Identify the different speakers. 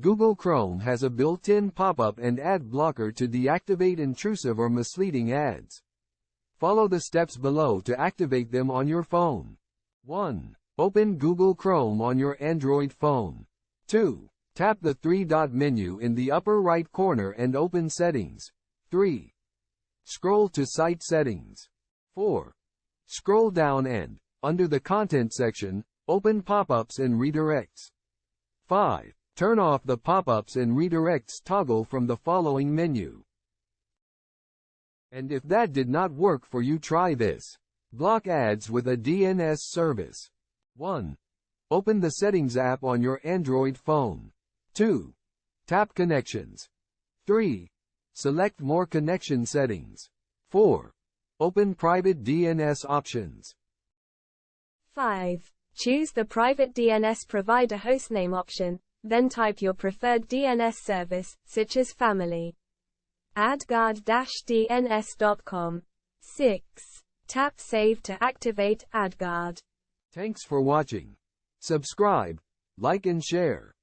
Speaker 1: Google Chrome has a built-in pop-up and ad blocker to deactivate intrusive or misleading ads. Follow the steps below to activate them on your phone. 1. Open Google Chrome on your Android phone. 2. Tap the three-dot menu in the upper right corner and open Settings. 3. Scroll to Site Settings. 4. Scroll down and, under the Content section, open Pop-ups and Redirects. 5. Turn off the Pop-ups and Redirects toggle from the following menu. And if that did not work for you, try this. Block ads with a DNS service. 1. Open the Settings app on your Android phone. 2. Tap Connections. 3. Select More Connection Settings. 4. Open Private DNS Options.
Speaker 2: 5. Choose the Private DNS Provider hostname option, then type your preferred DNS service, such as Family. AdGuard-DNS.com. 6. Tap Save to activate AdGuard.
Speaker 1: Thanks for watching. Subscribe, like and share.